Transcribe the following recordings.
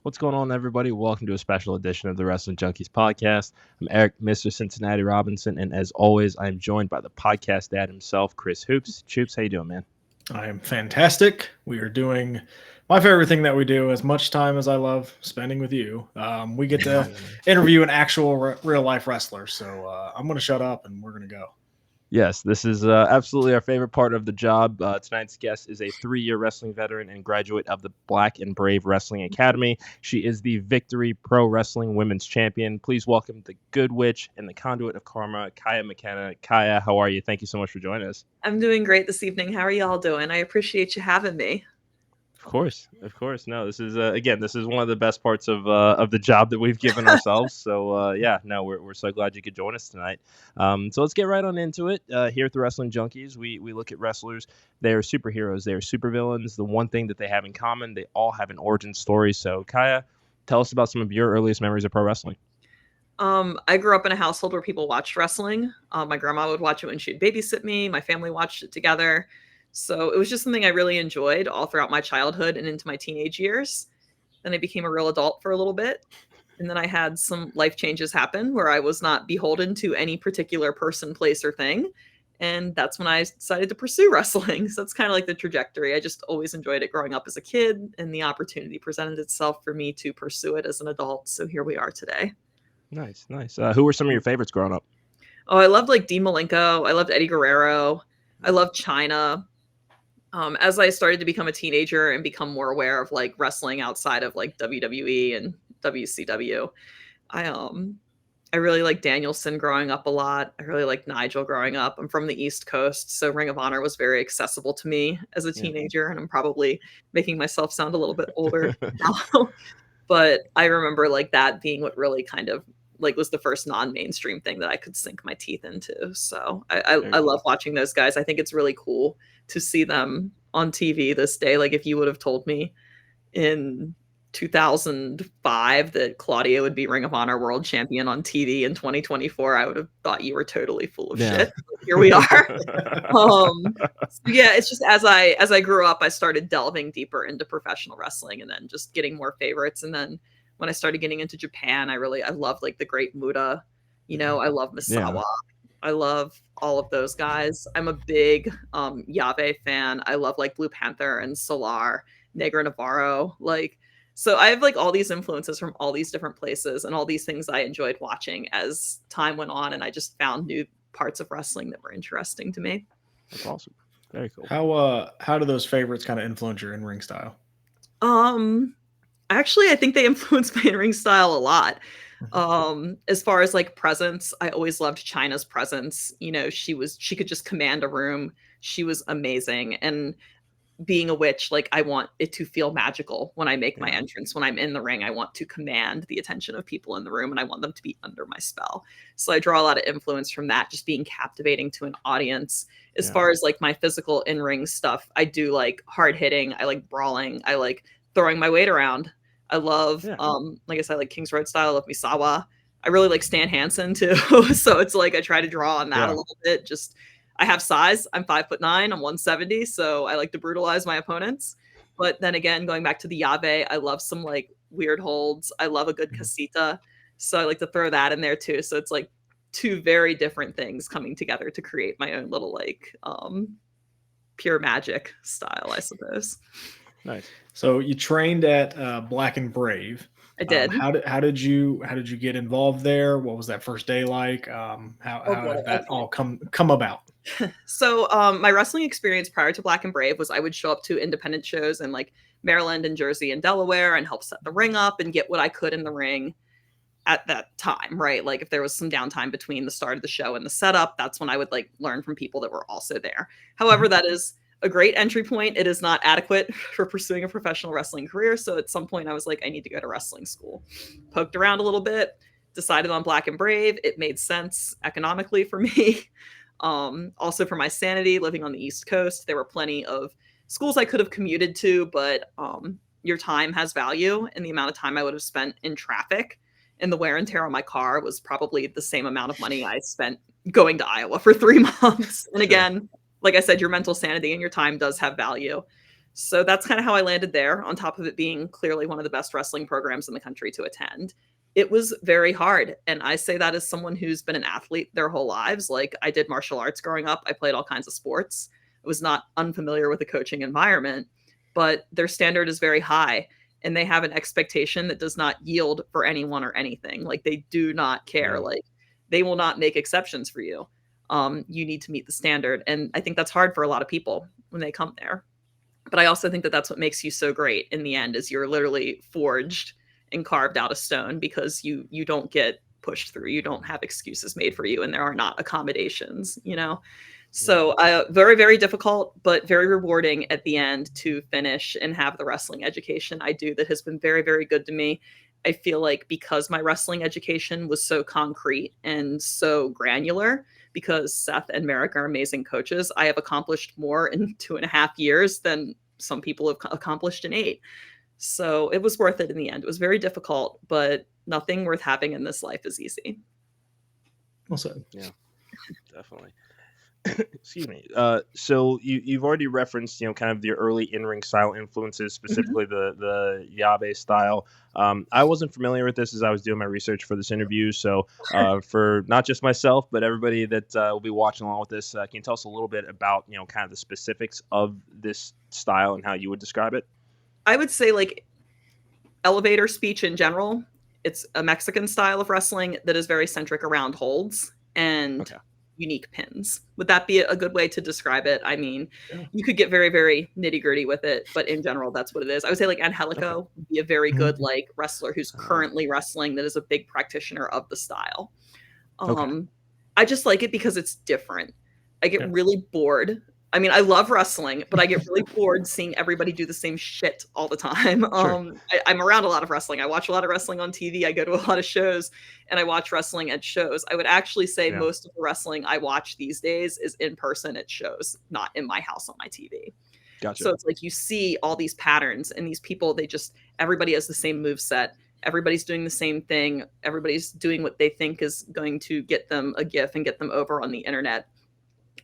What's going on, everybody? Welcome to a special edition of the Wrestling Junkies Podcast. I'm Eric, Mr. Cincinnati Robinson, and as always, I'm joined by the podcast dad himself, Chris Hoops. Choops, how you doing, man? I am fantastic. We are doing my favorite thing that we do, as much time as I love spending with you. We get to interview an actual real-life wrestler, so I'm going to shut up and we're going to go. Yes, this is absolutely our favorite part of the job. Tonight's guest is a 3-year wrestling veteran and graduate of the Black and Brave Wrestling Academy. She is the Victory Pro Wrestling Women's Champion. Please welcome the Good Witch and the Conduit of Karma, Kaia McKenna. Kaia, how are you? Thank you so much for joining us. I'm doing great this evening. How are y'all doing? I appreciate you having me. Of course. No, this is again, this is one of the best parts of the job that we've given ourselves. So we're so glad you could join us tonight. So let's get right on into it. Here at the Wrestling Junkies, we look at wrestlers. They are superheroes. They are supervillains. The one thing that they have in common, they all have an origin story. So Kaia, tell us about some of your earliest memories of pro wrestling. I grew up in a household where people watched wrestling. My grandma would watch it when she'd babysit me. My family watched it together. So it was just something I really enjoyed all throughout my childhood and into my teenage years. Then I became a real adult for a little bit. And then I had some life changes happen where I was not beholden to any particular person, place, or thing. And that's when I decided to pursue wrestling. So that's kind of like the trajectory. I just always enjoyed it growing up as a kid, and the opportunity presented itself for me to pursue it as an adult. So here we are today. Nice. Who were some of your favorites growing up? Oh, I loved like Dean Malenko. I loved Eddie Guerrero. I loved Chyna. As I started to become a teenager and become more aware of like wrestling outside of like WWE and WCW, I really liked Danielson growing up a lot. I really liked Nigel growing up. I'm from the East Coast, so Ring of Honor was very accessible to me as a teenager, and I'm probably making myself sound a little bit older now. But I remember like that being what really kind of like was the first non-mainstream thing that I could sink my teeth into. So I love watching those guys. I think it's really cool to see them on TV this day. Like if you would have told me in 2005 that Claudia would be Ring of Honor World Champion on TV in 2024, I would have thought you were totally full of shit. Here we are. It's just as I grew up, I started delving deeper into professional wrestling and then just getting more favorites. And then when I started getting into Japan, I love like the Great Muta. I love Misawa. Yeah. I love all of those guys. I'm a big Yave fan. I love like Blue Panther and Solar, Negro Navarro. So I have like all these influences from all these different places and all these things I enjoyed watching as time went on. And I just found new parts of wrestling that were interesting to me. That's awesome. Very cool. How do those favorites kind of influence your in-ring style? Actually, I think they influenced my in-ring style a lot. As far as like presence, I always loved Chyna's presence. She could just command a room. She was amazing. And being a witch, like I want it to feel magical when I make my entrance. When I'm in the ring, I want to command the attention of people in the room and I want them to be under my spell. So I draw a lot of influence from that, just being captivating to an audience. As far as like my physical in-ring stuff, I do like hard hitting. I like brawling. I like throwing my weight around. I love, like I said, like King's Road style. I love Misawa. I really like Stan Hansen too. So it's like I try to draw on that a little bit. Just I have size. I'm 5'9". I'm 170. So I like to brutalize my opponents. But then again, going back to the Yave, I love some like weird holds. I love a good casita. So I like to throw that in there too. So it's like two very different things coming together to create my own little like pure magic style, I suppose. Nice. So you trained at Black and Brave. I did. How did you get involved there? What was that first day like? How did that all come about? So my wrestling experience prior to Black and Brave was I would show up to independent shows in like Maryland and Jersey and Delaware and help set the ring up and get what I could in the ring at that time, right? Like if there was some downtime between the start of the show and the setup, that's when I would like learn from people that were also there. However, that is a great entry point. It is not adequate for pursuing a professional wrestling career. So at some point I was like, I need to go to wrestling school. Poked around a little bit, decided on Black and Brave. It made sense economically for me. Also for my sanity, living on the East Coast, there were plenty of schools I could have commuted to, but your time has value, and the amount of time I would have spent in traffic and the wear and tear on my car was probably the same amount of money I spent going to Iowa for 3 months. And again, like I said, your mental sanity and your time does have value. So that's kind of how I landed there, on top of it being clearly one of the best wrestling programs in the country to attend. It was very hard. And I say that as someone who's been an athlete their whole lives. Like, I did martial arts growing up. I played all kinds of sports. I was not unfamiliar with the coaching environment, but their standard is very high. And they have an expectation that does not yield for anyone or anything. Like, they do not care. Like, they will not make exceptions for you. You need to meet the standard. And I think that's hard for a lot of people when they come there. But I also think that that's what makes you so great in the end, is you're literally forged and carved out of stone, because you don't get pushed through. You don't have excuses made for you, and there are not accommodations, you know? So very, very difficult, but very rewarding at the end to finish and have the wrestling education I do that has been very, very good to me. I feel like because my wrestling education was so concrete and so granular, because Seth and Merrick are amazing coaches, I have accomplished more in 2.5 years than some people have accomplished in 8. So it was worth it in the end. It was very difficult, but nothing worth having in this life is easy. Well said. Yeah, definitely. Excuse me. So you've already referenced, kind of the early in-ring style influences, specifically the Yabe style. I wasn't familiar with this as I was doing my research for this interview. So for not just myself, but everybody that will be watching along with this, can you tell us a little bit about, kind of the specifics of this style and how you would describe it? I would say, like, elevator speech in general. It's a Mexican style of wrestling that is very centric around holds and unique pins. Would that be a good way to describe it? I mean, you could get very, very nitty gritty with it, but in general, that's what it is. I would say, like, Angelico would be a very good, like, wrestler who's currently wrestling that is a big practitioner of the style. I just like it because it's different. I get really bored. I mean, I love wrestling, but I get really bored seeing everybody do the same shit all the time. I'm around a lot of wrestling. I watch a lot of wrestling on TV. I go to a lot of shows, and I watch wrestling at shows. I would actually say most of the wrestling I watch these days is in person at shows, not in my house on my TV. Gotcha. So it's like you see all these patterns, and these people, everybody has the same moveset. Everybody's doing the same thing. Everybody's doing what they think is going to get them a GIF and get them over on the internet.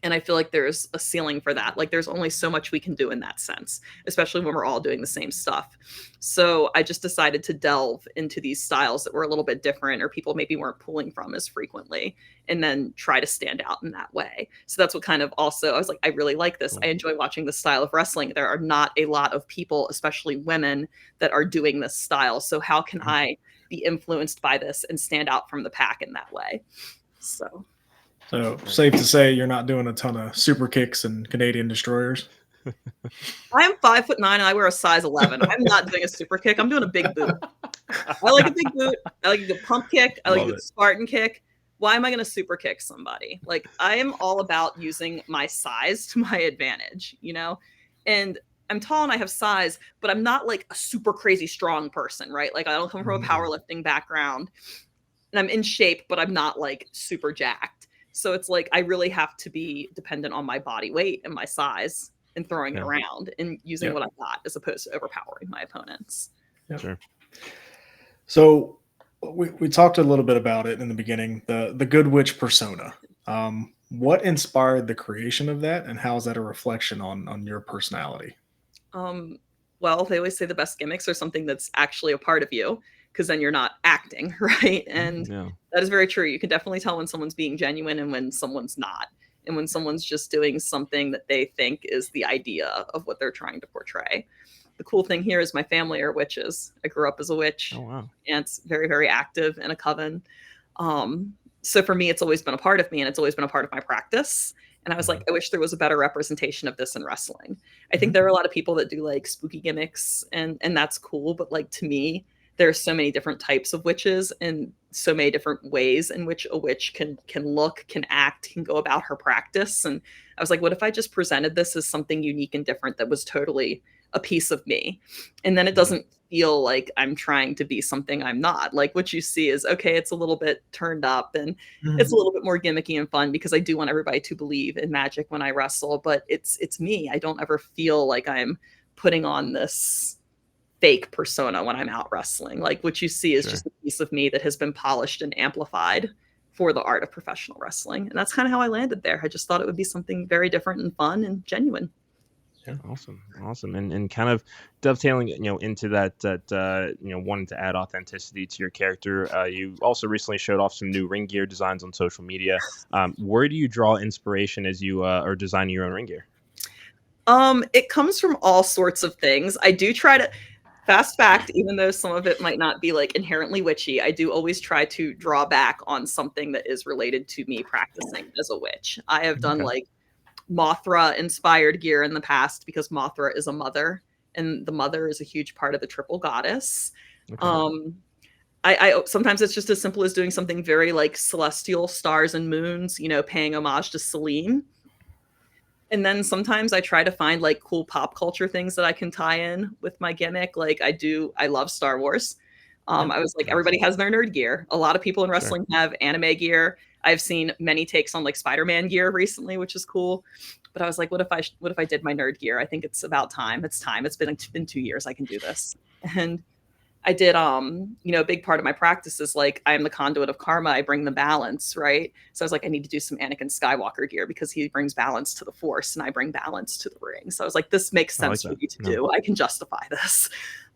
And I feel like there's a ceiling for that. Like, there's only so much we can do in that sense, especially when we're all doing the same stuff. So I just decided to delve into these styles that were a little bit different, or people maybe weren't pulling from as frequently, and then try to stand out in that way. So that's what kind of also, I was like, I really like this. I enjoy watching this style of wrestling. There are not a lot of people, especially women, that are doing this style. So how can I be influenced by this and stand out from the pack in that way? So safe to say you're not doing a ton of super kicks and Canadian destroyers. I am 5'9" and I wear a size 11. I'm not doing a super kick. I'm doing a big boot. I like a big boot. I like a good pump kick. I like a good Spartan kick. Why am I going to super kick somebody? Like, I am all about using my size to my advantage, and I'm tall and I have size, but I'm not like a super crazy strong person, right? Like, I don't come from a powerlifting background, and I'm in shape, but I'm not like super jacked. So it's like I really have to be dependent on my body weight and my size and throwing it around and using what I got, as opposed to overpowering my opponents. Yeah. Sure. So we talked a little bit about it in the beginning, the Good Witch persona. What inspired the creation of that, and how is that a reflection on your personality? Well, they always say the best gimmicks are something that's actually a part of you, because then you're not acting, right? And that is very true. You can definitely tell when someone's being genuine and when someone's not, and when someone's just doing something that they think is the idea of what they're trying to portray. The cool thing here is my family are witches. I grew up as a witch. Oh, wow. And it's very, very active in a coven. So for me, it's always been a part of me, and it's always been a part of my practice. And I was like, I wish there was a better representation of this in wrestling. I think there are a lot of people that do like spooky gimmicks, and that's cool. But like, to me, there's so many different types of witches and so many different ways in which a witch can look, can act, can go about her practice. And I was like, what if I just presented this as something unique and different that was totally a piece of me? And then it doesn't feel like I'm trying to be something I'm not. Like, what you see is, okay, it's a little bit turned up and it's a little bit more gimmicky and fun, because I do want everybody to believe in magic when I wrestle, but it's me. I don't ever feel like I'm putting on this fake persona when I'm out wrestling. Like, what you see is just a piece of me that has been polished and amplified for the art of professional wrestling. And that's kind of how I landed there. I just thought it would be something very different and fun and genuine. Awesome, and kind of dovetailing, into that wanting to add authenticity to your character. You also recently showed off some new ring gear designs on social media. Where do you draw inspiration as you are designing your own ring gear? It comes from all sorts of things. I do try to. Fast fact, even though some of it might not be like inherently witchy, I do always try to draw back on something that is related to me practicing as a witch. I have done like Mothra inspired gear in the past because Mothra is a mother, and the mother is a huge part of the triple goddess. I sometimes it's just as simple as doing something very like celestial, stars and moons, paying homage to Selene. And then sometimes I try to find like cool pop culture things that I can tie in with my gimmick. Like I love Star Wars. I was like, everybody has their nerd gear. A lot of people in wrestling have anime gear. I've seen many takes on like Spider-Man gear recently, which is cool. But I was like, what if I did my nerd gear? I think it's about time. It's time. It's been 2 years. I can do this. And I did, a big part of my practice is like, I am the conduit of karma. I bring the balance, right? So I was like, I need to do some Anakin Skywalker gear because he brings balance to the Force and I bring balance to the ring. So I was like, this makes sense for me to do. I can justify this.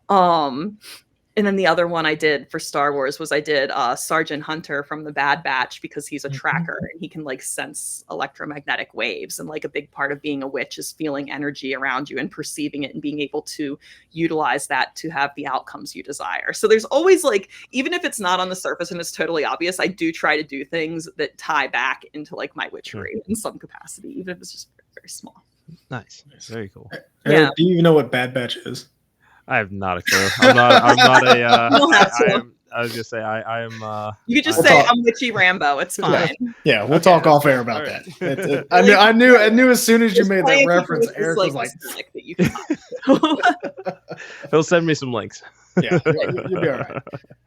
And then the other one I did for Star Wars was I did Sergeant Hunter from the Bad Batch because he's a tracker and he can like sense electromagnetic waves. And like a big part of being a witch is feeling energy around you and perceiving it and being able to utilize that to have the outcomes you desire. So there's always like, even if it's not on the surface and it's totally obvious, I do try to do things that tie back into like my witchery in some capacity, even if it's just very, very small. Nice. Very cool. Eric, do you even know what Bad Batch is? I have not a clue. I'm not a. I was gonna say I am. You could just say I'm witchy Rambo. It's fine. Yeah, we'll talk off air about that. I knew as soon as you made that reference, Eric was like, he'll send me some links. Yeah, you'll be all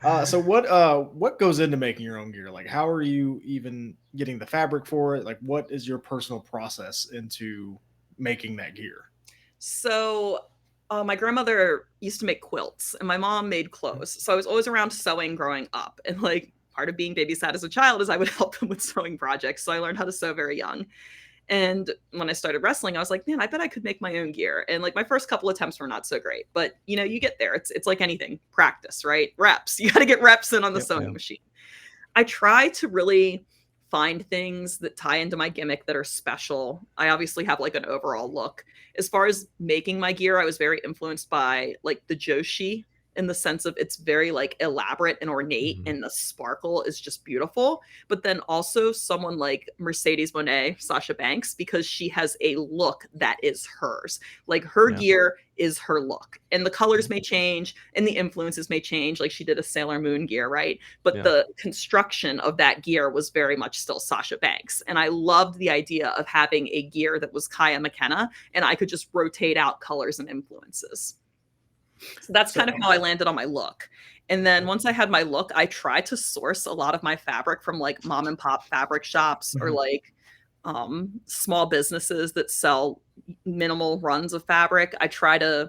right. So what goes into making your own gear? Like, how are you even getting the fabric for it? Like, what is your personal process into making that gear? So my grandmother used to make quilts and my mom made clothes. So I was always around sewing growing up. And like part of being babysat as a child is I would help them with sewing projects. So I learned how to sew very young. And when I started wrestling, I was like, man, I bet I could make my own gear. And like my first couple attempts were not so great, but you get there. It's like anything, practice, right? Reps. You got to get reps in on the sewing machine. I try to really find things that tie into my gimmick that are special. I obviously have like an overall look. As far as making my gear, I was very influenced by like the Joshi in the sense of it's very like elaborate and ornate and the sparkle is just beautiful. But then also someone like Mercedes Moné, Sasha Banks, because she has a look that is hers. Like her gear is her look and the colors may change and the influences may change. Like she did a Sailor Moon gear, right? But the construction of that gear was very much still Sasha Banks. And I loved the idea of having a gear that was Kaia McKenna and I could just rotate out colors and influences. So that's kind of how I landed on my look. And then once I had my look, I tried to source a lot of my fabric from like mom and pop fabric shops or like small businesses that sell minimal runs of fabric. A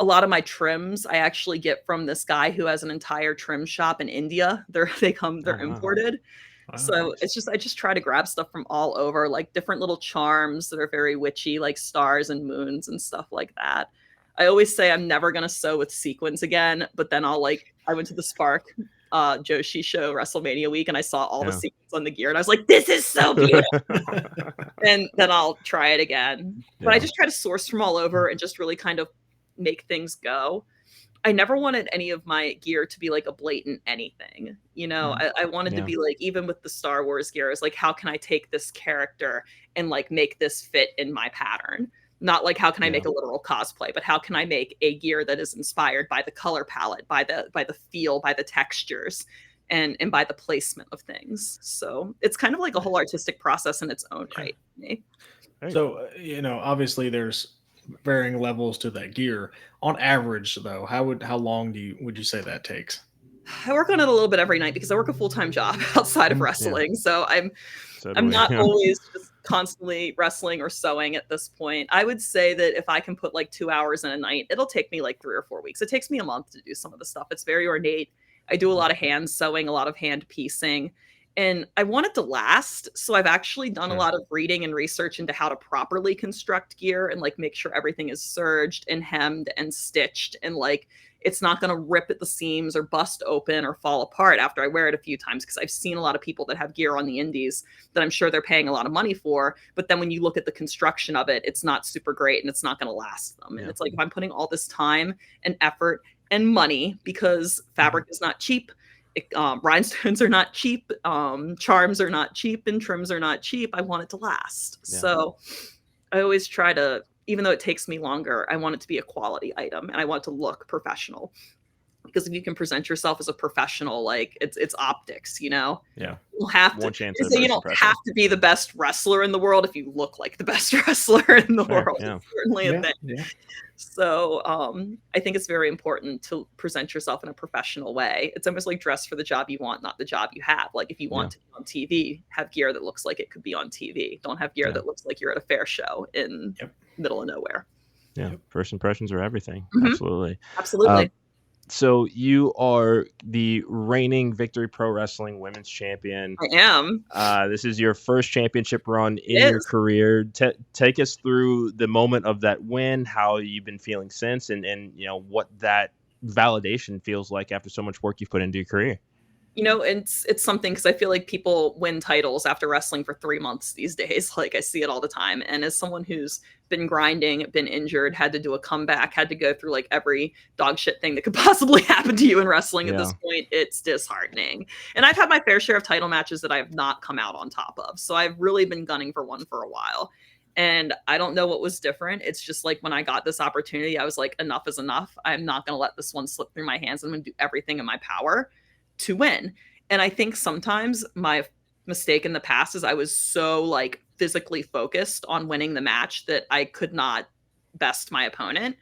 lot of my trims I actually get from this guy who has an entire trim shop in India. They're imported. Wow. So I just try to grab stuff from all over, like different little charms that are very witchy, like stars and moons and stuff like that. I always say I'm never going to sew with sequins again, but then I went to the Spark Joshi show WrestleMania week and I saw all the sequins on the gear and I was like, this is so beautiful. And then I'll try it again. But I just try to source from all over and just really kind of make things go. I never wanted any of my gear to be like a blatant anything. I wanted to be like, even with the Star Wars gear, is like, how can I take this character and like make this fit in my pattern? Not like how can I make a literal cosplay, but how can I make a gear that is inspired by the color palette, by the feel, by the textures, and by the placement of things. So it's kind of like a whole artistic process in its own right. So obviously there's varying levels to that gear. On average, though, how long would you say that takes? I work on it a little bit every night because I work a full-time job outside of wrestling. So I'm not always just constantly wrestling or sewing at this point. I would say that if I can put like 2 hours in a night, it'll take me like 3 or 4 weeks. It takes me a month to do some of the stuff. It's very ornate. I do a lot of hand sewing, a lot of hand piecing. and I want it to last. So I've actually done a lot of reading and research into how to properly construct gear and like make sure everything is serged and hemmed and stitched and like it's not going to rip at the seams or bust open or fall apart after I wear it a few times, because I've seen a lot of people that have gear on the indies that I'm sure they're paying a lot of money for, but then when you look at the construction of it, it's not super great and it's not going to last them. And it's like, if I'm putting all this time and effort and money, because fabric is not cheap, rhinestones are not cheap, charms are not cheap, and trims are not cheap, I want it to last. So I always try to, even though it takes me longer, I want it to be a quality item and I want it to look professional. Because if you can present yourself as a professional, like it's optics, you know? Yeah. You'll have to, so you don't have to be the best wrestler in the world if you look like the best wrestler in the world. Yeah. It's certainly a thing. Yeah. So I think it's very important to present yourself in a professional way. It's almost like dress for the job you want, not the job you have. Like if you want to be on TV, have gear that looks like it could be on TV. Don't have gear that looks like you're at a fair show in middle of nowhere. Yeah. First impressions are everything. Absolutely. So you are the reigning Victory Pro Wrestling Women's Champion. I am. This is your first championship run in your career. Take us through the moment of that win, how you've been feeling since, and you know what that validation feels like after so much work you've put into your career. You know, it's something, because I feel like people win titles after wrestling for 3 months these days. Like I see it all the time. And as someone who's been grinding, been injured, had to do a comeback, had to go through like every dog shit thing that could possibly happen to you in wrestling at this point, it's disheartening. And I've had my fair share of title matches that I have not come out on top of. So I've really been gunning for one for a while. And I don't know what was different. It's just like when I got this opportunity, I was like, enough is enough. I'm not going to let this one slip through my hands. I'm going to do everything in my power to win. And I think sometimes my mistake in the past is I was so like physically focused on winning the match that I could not best my opponent.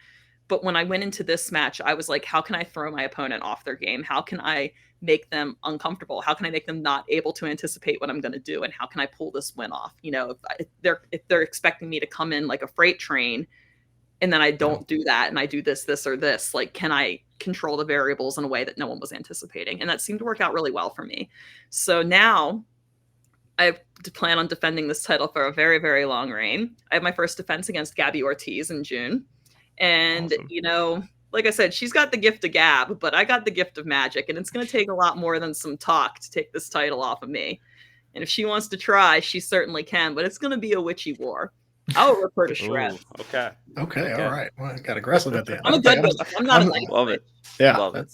But when I went into this match, I was like, how can I throw my opponent off their game? How can I make them uncomfortable? How can I make them not able to anticipate what I'm going to do? And how can I pull this win off? You know, if they're expecting me to come in like a freight train and then I don't do that and I do this or this, like, can I control the variables in a way that no one was anticipating? And that seemed to work out really well for me. So now I plan on defending this title for a very, very long reign. I have my first defense against Gabby Ortiz in June. And, you know, like I said, she's got the gift of gab, but I got the gift of magic. And it's going to take a lot more than some talk to take this title off of me. And if she wants to try, she certainly can, but it's going to be a witchy war. I'll rip her to shreds. Okay. All right. Well, I got aggressive at the end. I'm a good witch. I'm not a nice love it. Yeah. Love it.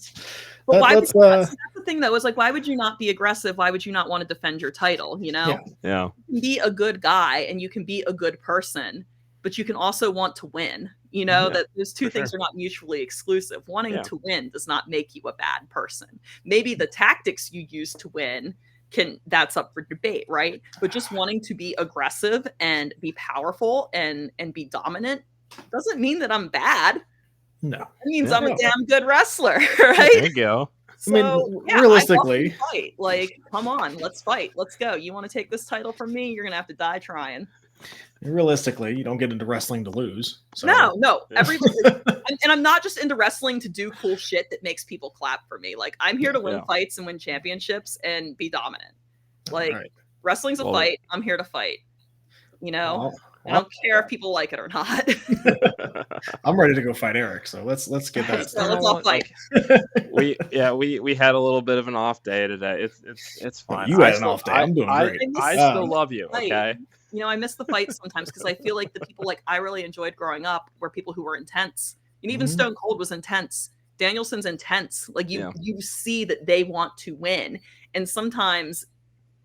But why would that's the thing though, is like, why would you not be aggressive? Why would you not want to defend your title? You know? Yeah. You can be a good guy and you can be a good person, but you can also want to win. You know, that those two things are not mutually exclusive. Wanting to win does not make you a bad person. Maybe the tactics you use to win that's up for debate, right? But just wanting to be aggressive and be powerful and be dominant doesn't mean that I'm bad. No. It means I'm a damn good wrestler, right? There you go. So, I mean, realistically, fight. Like, come on, let's fight. Let's go. You want to take this title from me? You're gonna have to die trying. Realistically, you don't get into wrestling to lose. So. No. And I'm not just into wrestling to do cool shit that makes people clap for me. Like, I'm here to win fights and win championships and be dominant. Like, wrestling's a fight. I'm here to fight. You know, I don't care if people like it or not. I'm ready to go fight Eric. So let's get that. So let's all fight. We had a little bit of an off day today. It's fine. You had an off day. I'm doing great. I still love you. Okay. You know, I miss the fights sometimes because I feel like the people like I really enjoyed growing up were people who were intense. And even Stone Cold was intense. Danielson's intense. Like you see that they want to win. And sometimes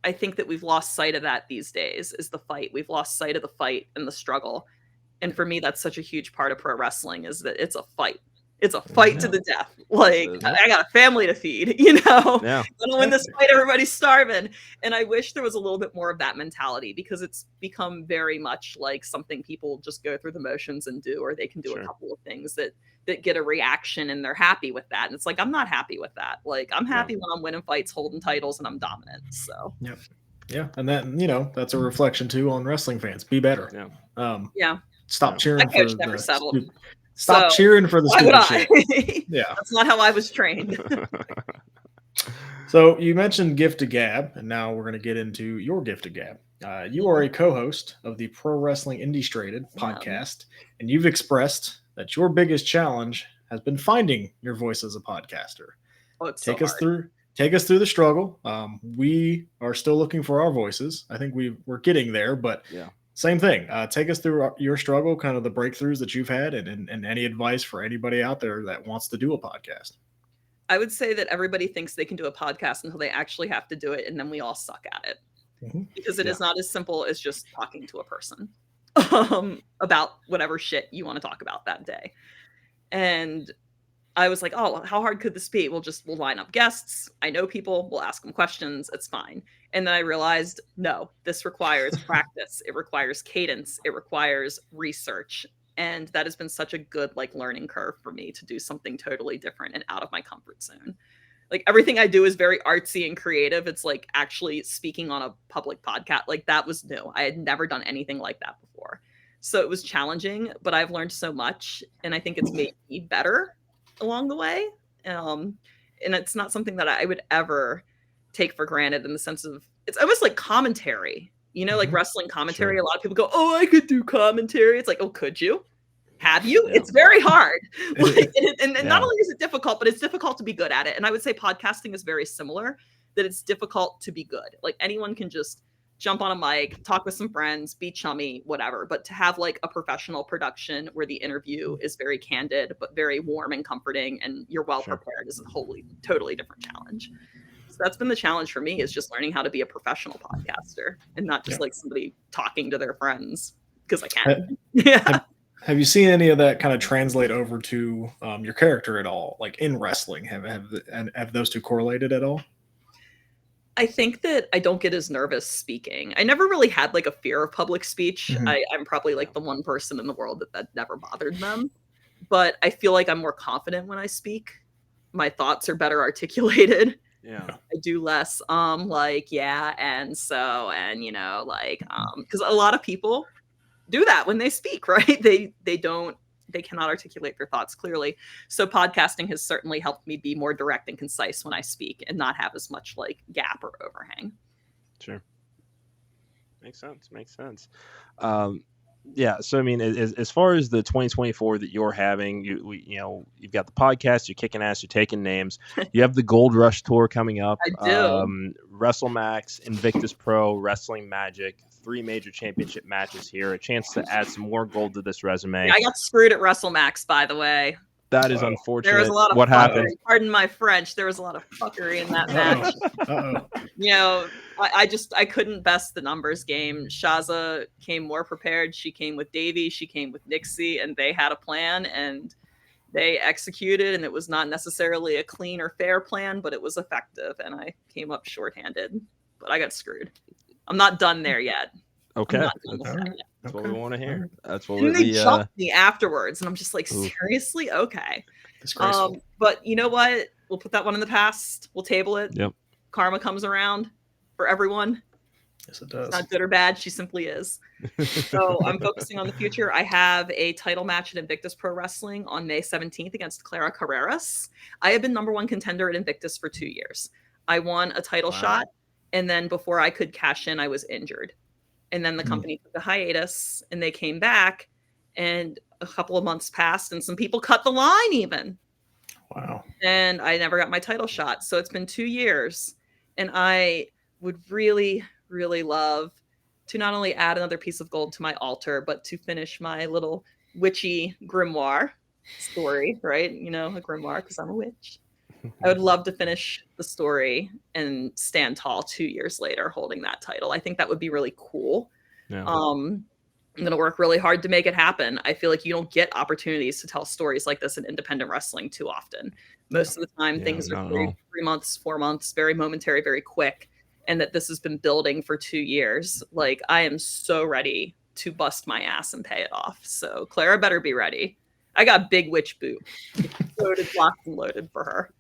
I think that we've lost sight of that these days is the fight. We've lost sight of the fight and the struggle. And for me, that's such a huge part of pro wrestling is that it's a fight. It's a fight to the death. Like, I got a family to feed, you know? Yeah. I'm gonna win this fight, everybody's starving. And I wish there was a little bit more of that mentality because it's become very much like something people just go through the motions and do, or they can do a couple of things that get a reaction and they're happy with that. And it's like, I'm not happy with that. Like, I'm happy when I'm winning fights, holding titles, and I'm dominant. So yeah. And then, you know, that's a reflection too on wrestling fans. Be better. Stop cheering for never settled. Cheering for the stupid shit. That's not how I was trained. So you mentioned gift to gab, and now we're going to get into your gift to gab. You are a co-host of the Pro Wrestling Illustrated podcast, and you've expressed that your biggest challenge has been finding your voice as a podcaster. Take us through the struggle. We are still looking for our voices. I think we're getting there, but same thing. Take us through your struggle, kind of the breakthroughs that you've had, and any advice for anybody out there that wants to do a podcast. I would say that everybody thinks they can do a podcast until they actually have to do it, and then we all suck at it. Because it is not as simple as just talking to a person about whatever shit you want to talk about that day. And I was like, oh, how hard could this be? We'll line up guests. I know people. We'll ask them questions. It's fine. And then I realized, no, this requires practice. It requires cadence. It requires research. And that has been such a good learning curve for me to do something totally different and out of my comfort zone. Like everything I do is very artsy and creative. It's like actually speaking on a public podcast. Like that was new. I had never done anything like that before. So it was challenging, but I've learned so much. And I think it's made me better along the way. And it's not something that I would ever take for granted in the sense of, it's almost like commentary, like wrestling commentary. Sure. A lot of people go, oh, I could do commentary. It's like, oh, could you? Have you? Yeah. It's very hard. And not only is it difficult, but it's difficult to be good at it. And I would say podcasting is very similar, that it's difficult to be good. Like anyone can just jump on a mic, talk with some friends, be chummy, whatever. But to have like a professional production where the interview is very candid, but very warm and comforting, and you're well prepared is a totally different challenge. So that's been the challenge for me, is just learning how to be a professional podcaster and not just like somebody talking to their friends because I can. Have you seen any of that kind of translate over to your character at all? Like in wrestling, have those two correlated at all? I think that I don't get as nervous speaking. I never really had like a fear of public speech. I'm probably like the one person in the world that never bothered them. But I feel like I'm more confident when I speak. My thoughts are better articulated. Yeah. I do less and so, and because a lot of people do that when they speak, right? They cannot articulate their thoughts clearly. So podcasting has certainly helped me be more direct and concise when I speak and not have as much like gap or overhang. Sure. Makes sense. Yeah. So, I mean, as far as the 2024 that you're having, you've got the podcast, you're kicking ass, you're taking names. You have the Gold Rush Tour coming up. I do. WrestleMax, Invictus Pro, Wrestling Magic, 3 major championship matches here. A chance to add some more gold to this resume. Yeah, I got screwed at WrestleMax, by the way. That is unfortunate. There was a lot of what fuckery. Happened? Pardon my French. There was a lot of fuckery in that match. I couldn't best the numbers game. Shaza came more prepared. She came with Davey. She came with Nixie, and they had a plan, and they executed, and it was not necessarily a clean or fair plan, but it was effective, and I came up shorthanded. But I got screwed. I'm not done there yet. Okay. That's what we want to hear. That's what they jumped me afterwards, and I'm just like, seriously? Okay. But you know what? We'll put that one in the past. We'll table it. Yep. Karma comes around for everyone. Yes, it does. It's not good or bad. She simply is. So I'm focusing on the future. I have a title match at Invictus Pro Wrestling on May 17th against Clara Carreras. I have been number 1 contender at Invictus for 2 years. I won a title shot, and then before I could cash in, I was injured. And then the company took a hiatus, and they came back, and a couple of months passed, and some people cut the line even. Wow. And I never got my title shot. So it's been 2 years, and I would really, really love to not only add another piece of gold to my altar, but to finish my little witchy grimoire story, right? A grimoire because I'm a witch. I would love to finish the story and stand tall 2 years later holding that title. I think that would be really cool. Yeah. I'm going to work really hard to make it happen. I feel like you don't get opportunities to tell stories like this in independent wrestling too often. Most of the time, things are 3 months, 4 months, very momentary, very quick. And that this has been building for 2 years. Like, I am so ready to bust my ass and pay it off. So Clara better be ready. I got big witch boot. Loaded, locked, and loaded for her.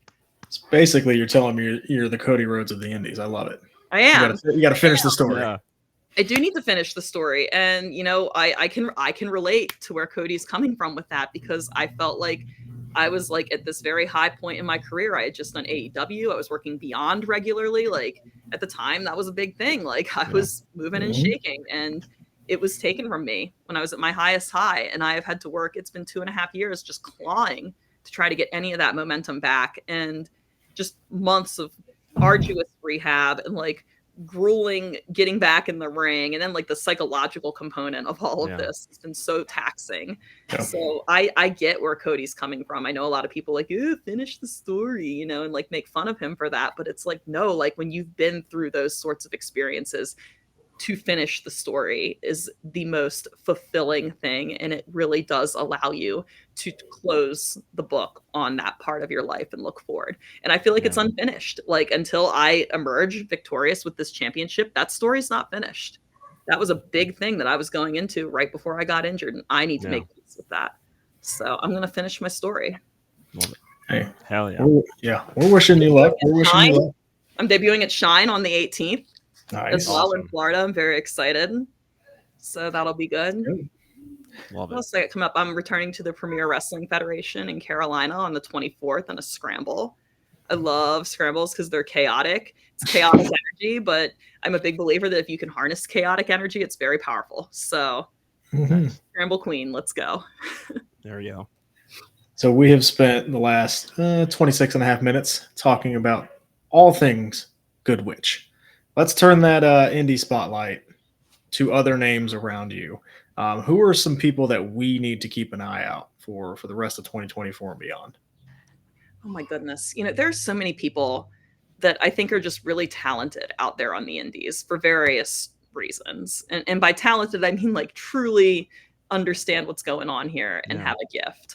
So basically, you're telling me you're the Cody Rhodes of the Indies. I love it. I am. You got to finish the story. Yeah. I do need to finish the story, and I can relate to where Cody's coming from with that, because I felt like I was like at this very high point in my career. I had just done AEW. I was working Beyond regularly. Like at the time, that was a big thing. Like I was moving and shaking, and it was taken from me when I was at my highest high. And I have had to work. It's been 2.5 years just clawing to try to get any of that momentum back, and just months of arduous rehab and like grueling getting back in the ring, and then like the psychological component of all of this has been so taxing. So I get where Cody's coming from. I know a lot of people like, finish the story, you know, and like make fun of him for that, but it's like, no, like when you've been through those sorts of experiences, to finish the story is the most fulfilling thing, and it really does allow you to close the book on that part of your life and look forward. And I feel like it's unfinished. Like until I emerge victorious with this championship, that story's not finished. That was a big thing that I was going into right before I got injured, and I need to make peace with that. So I'm gonna finish my story. Hey, hell yeah! We're wishing you luck. I'm debuting at Shine on the 18th. Nice. As well in Florida. I'm very excited. So that'll be good. Love it. What else I got coming up? I'm returning to the Premier Wrestling Federation in Carolina on the 24th on a scramble. I love scrambles because they're chaotic. It's chaotic energy, but I'm a big believer that if you can harness chaotic energy, it's very powerful. So Scramble Queen, let's go. There we go. So we have spent the last 26 and a half minutes talking about all things Good Witch. Let's turn that indie spotlight to other names around you. Who are some people that we need to keep an eye out for the rest of 2024 and beyond? Oh my goodness. You know, there's so many people that I think are just really talented out there on the indies for various reasons. And by talented, I mean like truly understand what's going on here and have a gift.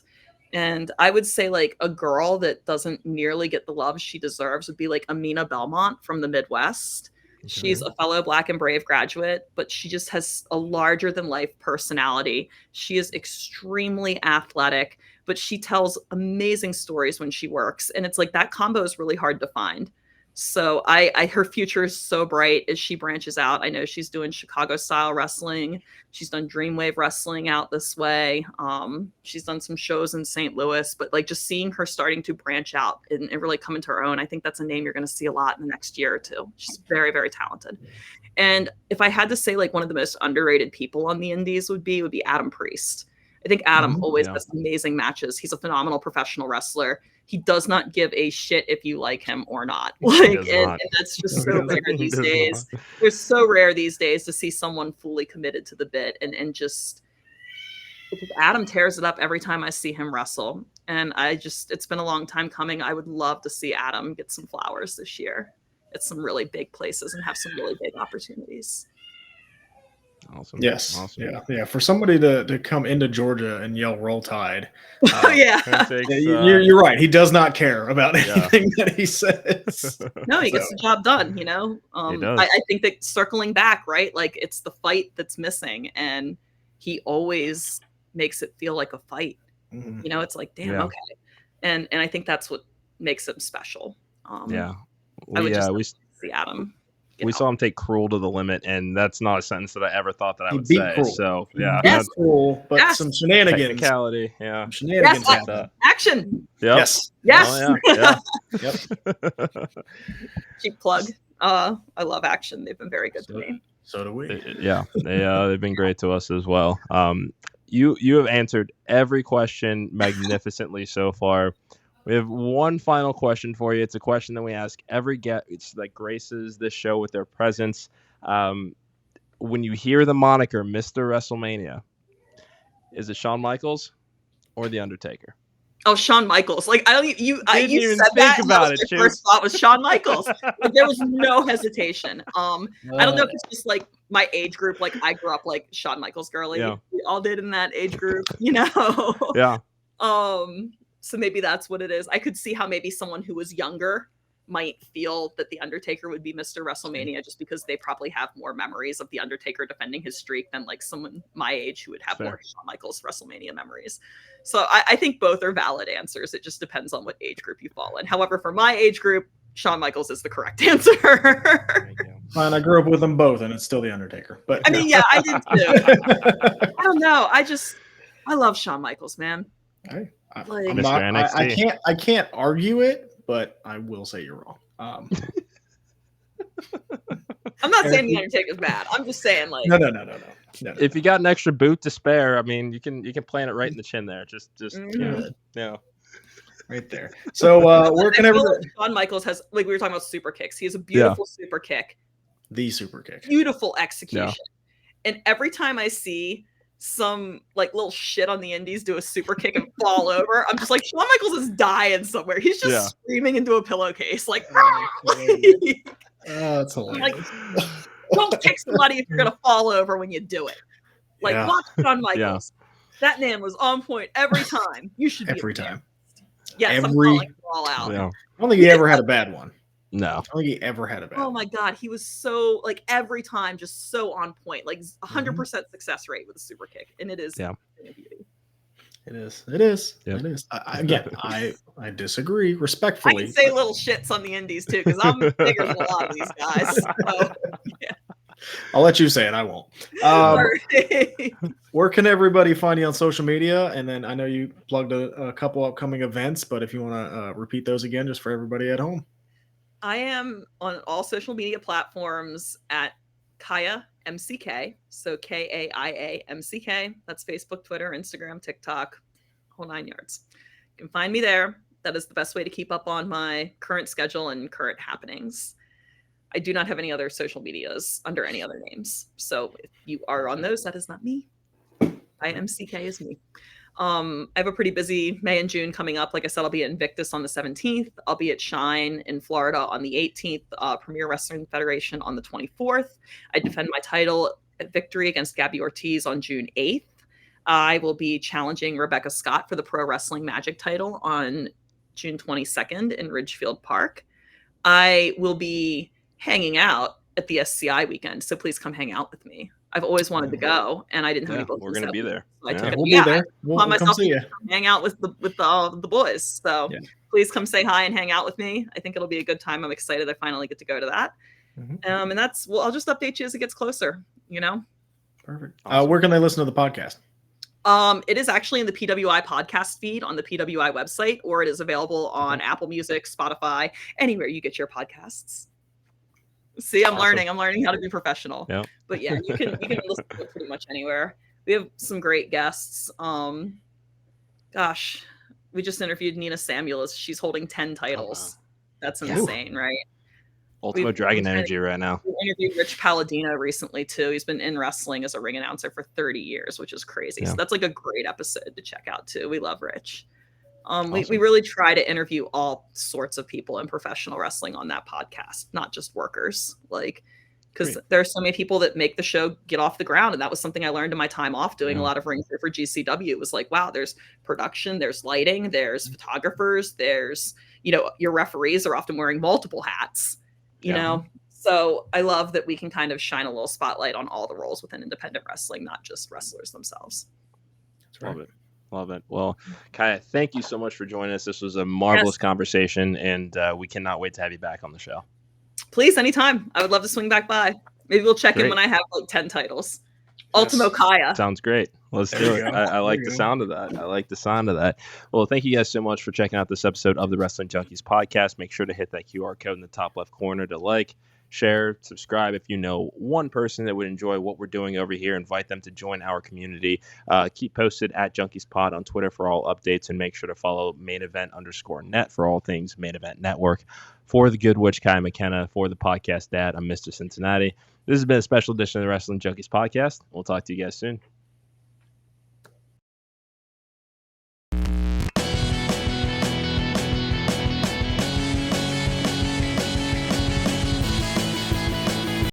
And I would say like a girl that doesn't nearly get the love she deserves would be like Amina Belmont from the Midwest. She's a fellow Black and Brave graduate, but she just has a larger than life personality. She is extremely athletic, but she tells amazing stories when she works. And it's like that combo is really hard to find. So her future is so bright as she branches out. I know she's doing Chicago style wrestling. She's done Dreamwave wrestling out this way. She's done some shows in St. Louis, but like just seeing her starting to branch out and really come into her own, I think that's a name you're going to see a lot in the next year or two. She's very, very talented. And if I had to say like one of the most underrated people on the indies would be Adam Priest. I think Adam always has amazing matches. He's a phenomenal professional wrestler. He does not give a shit if you like him or not. Like, and that's just so rare these days. It's so rare these days to see someone fully committed to the bit and just because Adam tears it up every time I see him wrestle. And it's been a long time coming. I would love to see Adam get some flowers this year at some really big places and have some really big opportunities. Awesome. Yes. Awesome. Yeah. For somebody to come into Georgia and yell "Roll Tide," you're right. He does not care about anything that he says. No, he gets the job done. You know, I think that circling back, right? Like it's the fight that's missing, and he always makes it feel like a fight. You know, it's like, damn, okay, and I think that's what makes him special. I would just see Adam. We saw him take Cruel to the limit, and that's not a sentence that I ever thought that I would say. Cruel. So that's Cruel, but some shenanigans. Technicality, shenanigans. Action. Yep. Yes. Oh, yeah. Yep. Cheap plug. I love Action. They've been very good to me. So do we. They've been great to us as well. You have answered every question magnificently so far. We have one final question for you. It's a question that we ask every guest that graces this show with their presence. When you hear the moniker Mr. WrestleMania, is it Shawn Michaels or The Undertaker? Oh, Shawn Michaels. Like you didn't even said think that, about and it. my first thought was Shawn Michaels. Like there was no hesitation. I don't know if it's just like my age group. Like I grew up like Shawn Michaels girly. Yeah. We all did in that age group, you know. Yeah. So maybe that's what it is. I could see how maybe someone who was younger might feel that The Undertaker would be Mr. WrestleMania just because they probably have more memories of The Undertaker defending his streak than like someone my age who would have more Shawn Michaels WrestleMania memories. So I think both are valid answers. It just depends on what age group you fall in. However, for my age group, Shawn Michaels is the correct answer. Fine, I grew up with them both, and it's still The Undertaker. But I mean, I did too. I don't know. I love Shawn Michaels, man. I can't argue it, but I will say you're wrong. I'm not saying the Undertaker's bad. I'm just saying, like, no. If you got an extra boot to spare, I mean, you can plant it right in the chin there. Just right there. So where can everybody? Shawn Michaels has, like, we were talking about super kicks. He has a beautiful super kick. The super kick. Beautiful execution. Yeah. And every time I see some like little shit on the indies do a super kick and fall over, I'm just like, Shawn Michaels is dying somewhere. He's just screaming into a pillowcase, like, that's hilarious. Like, don't kick somebody if you're gonna fall over when you do it. Like, watch Shawn Michaels. That man was on point every time. You should be every time. Yes, I'm calling it all out. I don't think he ever had a bad one. No. I don't think he ever had a bad one. Oh my God. He was so, like, every time just so on point. Like 100% success rate with a super kick. And it is a beauty. It is. Again, I disagree respectfully. I can say little shits on the indies too, because I'm bigger than a lot of these guys. So, I'll let you say it. I won't. Where can everybody find you on social media? And then I know you plugged a couple upcoming events, but if you want to repeat those again, just for everybody at home. I am on all social media platforms at Kaia MCK. So Kaia MCK. That's Facebook, Twitter, Instagram, TikTok, whole 9 yards. You can find me there. That is the best way to keep up on my current schedule and current happenings. I do not have any other social medias under any other names. So if you are on those, that is not me. IMCK is me. I have a pretty busy May and June coming up. Like I said, I'll be at Invictus on the 17th. I'll be at Shine in Florida on the 18th. Premier Wrestling Federation on the 24th. I defend my title at Victory against Gabby Ortiz on June 8th. I will be challenging Rebecca Scott for the Pro Wrestling Magic title on June 22nd in Ridgefield Park. I will be hanging out at the SCI weekend, so please come hang out with me. I've always wanted to go, and I didn't have any bookings. We're going to be there. So I took we'll be there. We'll come see you. Hang out with the boys. So please come say hi and hang out with me. I think it'll be a good time. I'm excited I finally get to go to that. And that's, I'll just update you as it gets closer, you know? Perfect. Awesome. Where can they listen to the podcast? It is actually in the PWI podcast feed on the PWI website, or it is available on Apple Music, Spotify, anywhere you get your podcasts. See, I'm learning how to be professional. Yep. But yeah, you can listen to it pretty much anywhere. We have some great guests. Gosh, we just interviewed Nina Samuel. She's holding 10 titles. That's insane, right? Ultimate Dragon energy right now. We interviewed Rich Palladino recently too. He's been in wrestling as a ring announcer for 30 years, which is crazy. So that's like a great episode to check out too. We love Rich. We really try to interview all sorts of people in professional wrestling on that podcast, not just workers. Like, because there are so many people that make the show get off the ground. And that was something I learned in my time off doing a lot of rings for GCW. It was like, wow, there's production, there's lighting, there's photographers, there's, your referees are often wearing multiple hats, you know? So I love that we can kind of shine a little spotlight on all the roles within independent wrestling, not just wrestlers themselves. That's right. Love it. Love it. Well, Kaia, thank you so much for joining us. This was a marvelous conversation, and we cannot wait to have you back on the show. Please, anytime. I would love to swing back by. Maybe we'll check in when I have like 10 titles. Ultimo Kaia. Sounds great. Let's do it. I like the sound of that. Well, thank you guys so much for checking out this episode of the Wrestling Junkies Podcast. Make sure to hit that QR code in the top left corner to like, share, subscribe. If you know one person that would enjoy what we're doing over here, invite them to join our community. Keep posted at Junkies Pod on Twitter for all updates, and make sure to follow mainevent_net for all things Main Event Network. For the Good Witch, Kaia McKenna. For the podcast dad, I'm Mr. Cincinnati. This has been a special edition of the Wrestling Junkies Podcast. We'll talk to you guys soon.